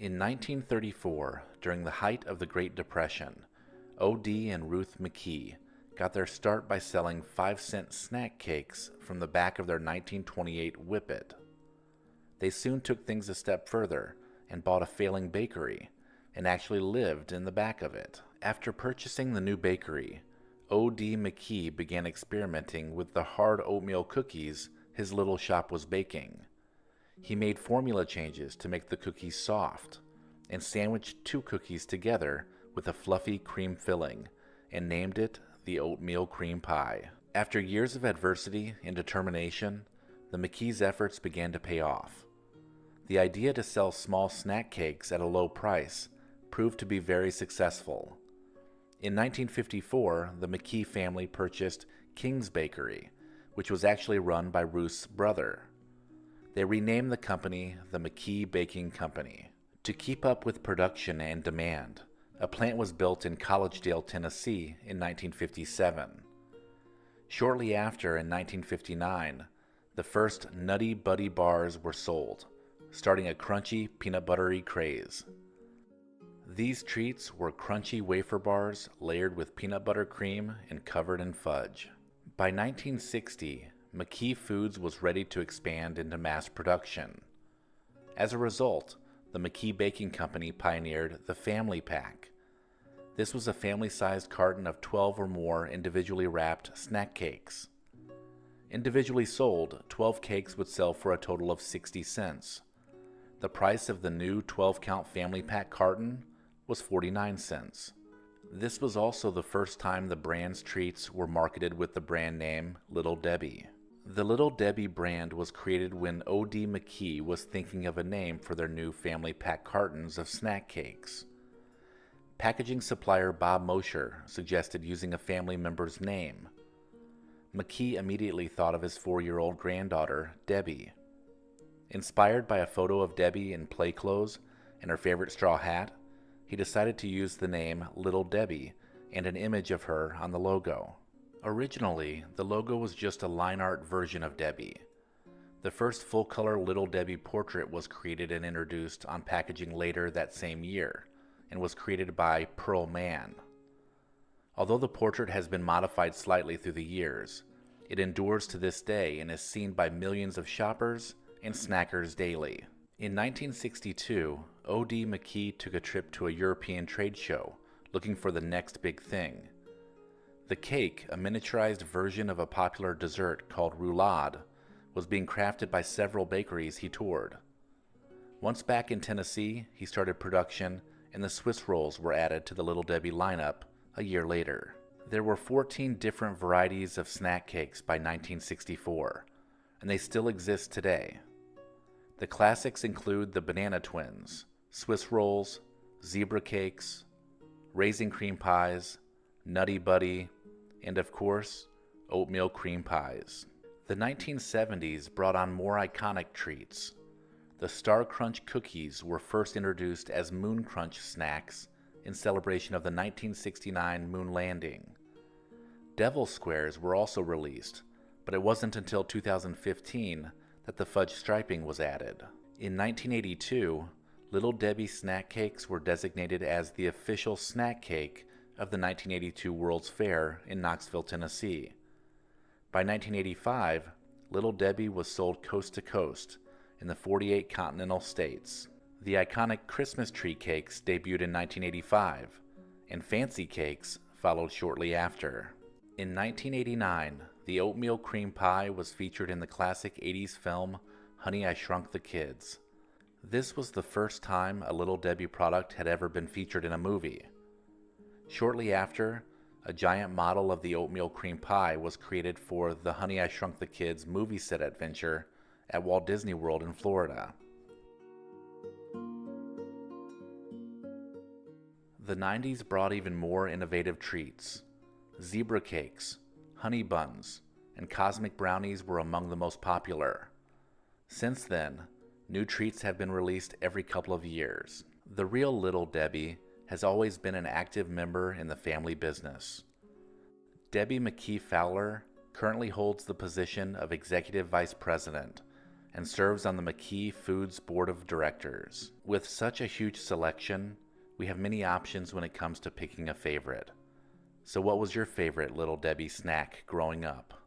In 1934, during the height of the Great Depression, O.D. and Ruth McKee got their start by selling 5-cent snack cakes from the back of their 1928 Whippet. They soon took things a step further and bought a failing bakery and actually lived in the back of it. After purchasing the new bakery, O.D. McKee began experimenting with the hard oatmeal cookies his little shop was baking. He made formula changes to make the cookies soft and sandwiched 2 cookies together with a fluffy cream filling and named it the oatmeal cream pie. After years of adversity and determination, the McKees' efforts began to pay off. The idea to sell small snack cakes at a low price proved to be very successful. In 1954, the McKee family purchased King's Bakery, which was actually run by Ruth's brother. They renamed the company the McKee Baking Company. To keep up with production and demand, a plant was built in Collegedale, Tennessee in 1957. Shortly after, in 1959, the first Nutty Buddy bars were sold, starting a crunchy, peanut buttery craze. These treats were crunchy wafer bars layered with peanut butter cream and covered in fudge. By 1960, McKee Foods was ready to expand into mass production. As a result, the McKee Baking Company pioneered the Family Pack. This was a family-sized carton of 12 or more individually wrapped snack cakes. Individually sold, 12 cakes would sell for a total of 60 cents. The price of the new 12-count Family Pack carton was 49 cents. This was also the first time the brand's treats were marketed with the brand name Little Debbie. The Little Debbie brand was created when O.D. McKee was thinking of a name for their new Family Pack cartons of snack cakes. Packaging supplier Bob Mosher suggested using a family member's name. McKee immediately thought of his 4-year-old granddaughter, Debbie. Inspired by a photo of Debbie in play clothes and her favorite straw hat, he decided to use the name Little Debbie and an image of her on the logo. Originally, the logo was just a line art version of Debbie. The first full-color Little Debbie portrait was created and introduced on packaging later that same year, and was created by Pearl Mann. Although the portrait has been modified slightly through the years, it endures to this day and is seen by millions of shoppers and snackers daily. In 1962, O.D. McKee took a trip to a European trade show looking for the next big thing. The cake, a miniaturized version of a popular dessert called roulade, was being crafted by several bakeries he toured. Once back in Tennessee, he started production, and the Swiss rolls were added to the Little Debbie lineup a year later. There were 14 different varieties of snack cakes by 1964, and they still exist today. The classics include the Banana Twins, Swiss rolls, zebra cakes, raisin cream pies, Nutty Buddy, and of course, oatmeal cream pies. The 1970s brought on more iconic treats. The Star Crunch cookies were first introduced as Moon Crunch snacks in celebration of the 1969 moon landing. Devil Squares were also released, but it wasn't until 2015 that the fudge striping was added. In 1982, Little Debbie snack cakes were designated as the official snack cake of the 1982 World's Fair in Knoxville, Tennessee. By 1985, Little Debbie was sold coast to coast in the 48 continental states. The iconic Christmas tree cakes debuted in 1985, and fancy cakes followed shortly after. In 1989, the oatmeal cream pie was featured in the classic 80s film Honey, I Shrunk the Kids. This was the first time a Little Debbie product had ever been featured in a movie. Shortly after, a giant model of the oatmeal cream pie was created for the Honey, I Shrunk the Kids movie set adventure at Walt Disney World in Florida. The 90s brought even more innovative treats. Zebra cakes, honey buns, and cosmic brownies were among the most popular. Since then, new treats have been released every couple of years. The real Little Debbie has always been an active member in the family business. Debbie McKee Fowler currently holds the position of Executive Vice President and serves on the McKee Foods Board of Directors. With such a huge selection, we have many options when it comes to picking a favorite. So what was your favorite Little Debbie snack growing up?